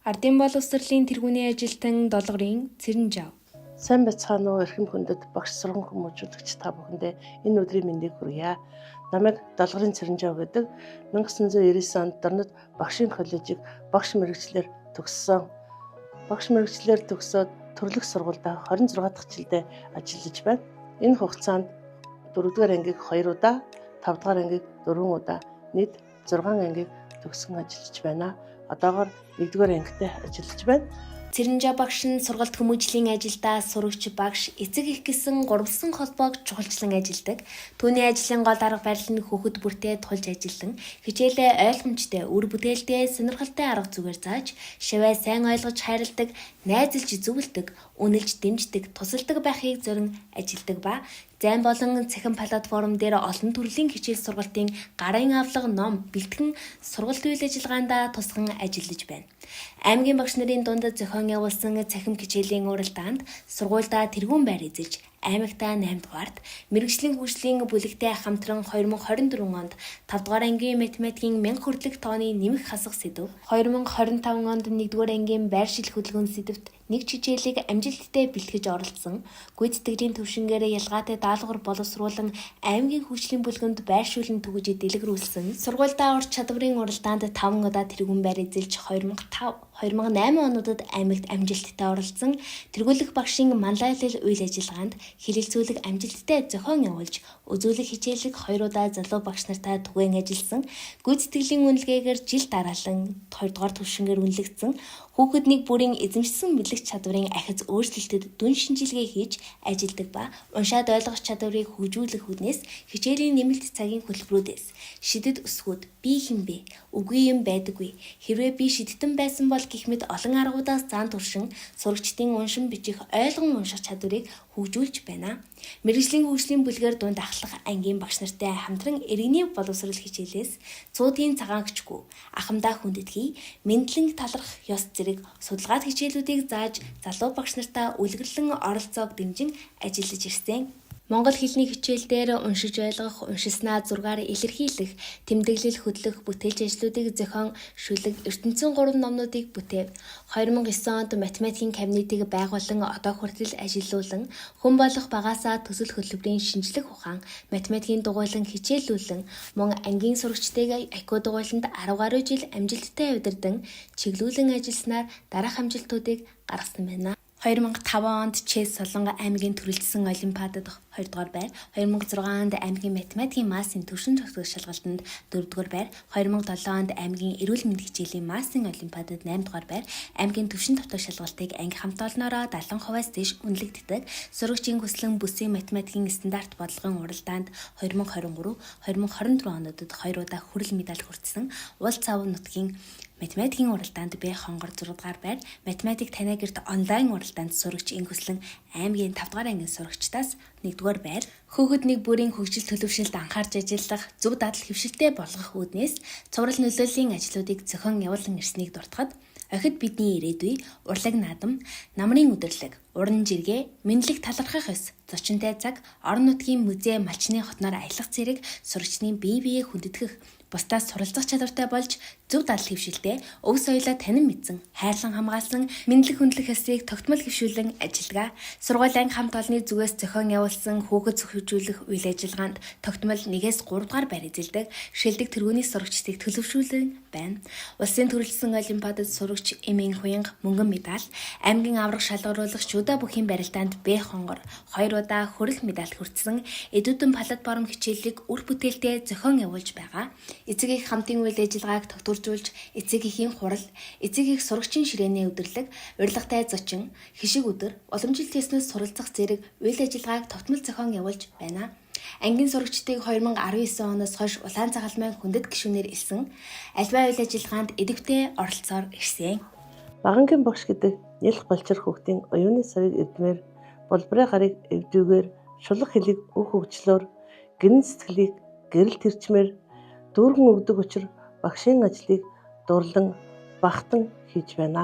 Ардын боловсролын тэргүүний ажилтан Долгорын Цэрэнжав. Сайн байцгаана уу эрхэм хүндэт багш сургууль хүмүүжүүлэгч та бүхэндээ энэ өдрийн мэндийг хүргье. Намайг Долгорын Цэрэнжав гэдэг 1999 онд Дорнод багшийн коллежийг багш мэргэжлэр төгссөн. Багш мэргэжлэр төгсөөд төрлөх сургуультай 26 дахь жилдээ ажиллаж байна. Энэ хугацаанд 4-р ангийг 2 удаа, 5-р ангийг 4 удаа, нийт 6 ангийг төгсгөн ажиллаж байна. Одоогоор 1-р ангитай ажиллаж байна. Цэрэнжав багш нь сургалт хүмүүжлийн ажилдаа сурагч багш эцэг их гэсэн гурвалсан холбоог чухалчлан ажилладаг. Түүний ажлын гол арга барил нь хүүхэд бүртээ тулж ажиллан, хичээлээ ойлгомжтой, үр бүтээлтэй, сонирхолтой арга зүгээр зааж, шивээ сайн ойлгож хайрладаг, найзалж зөвлөдөг, үнэлж дэмждэг, тусалдаг байхыг зорин ажилладаг ба зайн болон цахим платформ дээр олон төрлийн хичээл сургалтын гарын авлага ном бэлтгэн сургалт үйл ажиллагаанд тусган ажиллаж байна. Аймгийн багш нарын дунд зохион явуулсан цахим хичээлийн уралдаанд сургуульдаа тэргүүн байр эзэлж аймагтаа 8 дугаарт, мэргэжлийн хөгжлийн бүлэгтэй хамтран 2024 онд 5 дугаар ангийн математикийн 1000 хүртэлх тооны нэмэх хасах сэдв, 2025 онд 1-р ангийн байршил хөдөлгөөн сэдвт нэг хичээлийг амжилттай бэлтгэж оролцсон. Гүйцэтгэлийн төвшингээр ялгаатай даалгавар боловсруулан аймгийн хөгжлийн бүлгэнд байршуулан түгэж дэлгэрүүлсэн. Сургуульдаа урт чадварын уралдаанд 5 удаа тэргүүн байр эзэлж 2005-2008 онуудад аймагт амжилттай оролцсон. Тэргүүлэх багшийн манлайлал үйл ажиллагаанд хэлэлцүүлэг амжилттай зохион явуулж, үзүүлэх хичээлэг 2 удаа залуу багш нартай түгээн ажилласан. Гүйцэтгэлийн үнэлгээгээр жил дараалан 2 дугаар түвшингээр үнэлэгдсэн. Хүүхэд нэг бүрийн эзэмшсэн мэдлэг чадварын ахиц өөрчлөлтөд дүн шинжилгээ хийж ажилладаг ба уншаад ойлгох чадварыг хөгжүүлэх үднээс хичээлийн нэмэлт цагийн хөтөлбөрүүдээс шидэд өсгүүд би хинбэ, үгүй юм байдаггүй, хэрвээ би шидтэн байсан бол гэх мэт олон аргуудаас зан туршин сурагчдын уншин бичих ойлгон унших чадварыг хөгжүүлж байна. Мэргэжлийн хөгжлийн бүлгээр дунд ахлах ангийн багш нартай хамтран иргэний боловсрол хичээлээс цуудын цагаагчгүй, ахамдаа хүндэтгэе, мэдлэг талархах ёс зэрэг судалгаад хичээлүүдийг зааж залуу багш нартай үлгэрлэн оролцоог дэмжин ажиллаж ирсэн. Монгол хэлний хичээлдээр уншиж ойлгох, уншиснаа зургаар илэрхийлэх, тэмдэглэл хөтлөх, бүтээлч ажлуудыг зохион шүлэг ертөнцийн 3 номнуудыг бүтээв. 2009 онд математикийн кабинетыг байгуулан одоо хүртэл ажиллуулан, хүн болох багаасаа төсөл хөтөлбөрийн шинжлэх ухаан, математикийн дугуйлан хичээлүүлэн, мөн ангийн сурагчдыг IQ дугуйланд 10 гаруй жил амжилттай удирдан, чиглүүлэн ажилласнаар дараах амжилтуудыг гаргасан байна. 2005 онд Чэс Солонгон аймгийн төрөлжсөн олимпиадад 2 дугаар байр, 2006 онд аймгийн математикийн массын төвшин төгсгөл шалгалтанд 4 дугаар байр, 2007 онд аймгийн эрүүл мэндийн хичээлийн массын олимпиадад 8 дугаар байр, аймгийн төвшин давтах шалгалтыг анги хамт олноороо 70%-аас дээш үнэлэгддэг. Сурагчийн хүслэн бүсийн математикийн стандарт бодлогын уралдаанд 2023, 2024 онуудад 2 удаа хүрэл медаль хүртсэн. Уул цав нутгийн математикийн уралдаанд Б хонгор 6 дугаар байр, математик танай гэрт онлайн уралдаанд сурагч инг хүслэн аймгийн 5 дугаар ангийн сурагчдаас 1 дугаар байр. Хүүхэд нэг бүрийн хөгжил төлөвшөлд анхаарч ажиллах, зөв дадал хэвшилтэй болгох үүднээс цуврал нөлөөллийн ажлуудыг зохион явуулан ирснийг дуртахад охид бидний ирээдүй, урлаг наадам, намрын өдөрлөг, уран жиргээ, мэдлэг талархах ёс, зочинтой цаг, орон нутгийн музей, малчны хотноор аялах зэрэг сурагчны бие биеэ хүндэтгэх, бусдаас суралцах чадвартай болж зөв дадал хэвшилтэй, өв соёлоо танин мэдсэн, хайрлан хамгаалсан, мэдлэг хүндлэх ёсыг тогтмол хэвшүүлэн ажиллагаа. Сургуулийн хамт олонны зүгээс зохион явуулсан хүүхэд зөвшөөрөх үйл ажиллагаанд тогтмол 1-3 дугаар байр эзэлдэг, шилдэг тэргүүний сурагчдыг төлөвшүүлэн байна. Улсын төрөлжсөн олимпиадад сурагч Эмийн Хуянга мөнгөн медаль, аймгийн аврах шалгаруулах шүдэ бүхийн барилдаанд Б хонгор 2 удаа хүрэл медаль хүртсэн. Эдүүдэн платформ хичээлийг үр бүтээлтэй зохион явуулж байгаа. Эцэг их хамтын үйл ажиллагааг тогтворжуулж, эцэг эхийн хурал, эцэг их сурагчийн ширээний өдөрлөг, урилгатай зочин, хишиг өдөр, уламжлалт теснээс суралцах зэрэг үйл ажиллагааг тогтмол зохион явуулж байна. Ангийн сурагчдыг 2019 оноос хойш улаан цагаалмайн хүндэт гишүүнээр илсэн. Альва үйл ажиллагаанд идэвхтэй оролцоор ирсэн. Багангийн багш гэдэг нялх балчир хүүхдийн оюуны савыг эвдмээр, болборын гарыг эвдүүгээр, шулах хэлийг үг хөгжлөөр, гэрэн сэтгэлийг гэрэл тэрчмээр дүүргэн өгдөг учир багшийн ажлыг дурлан багтан хийж байна.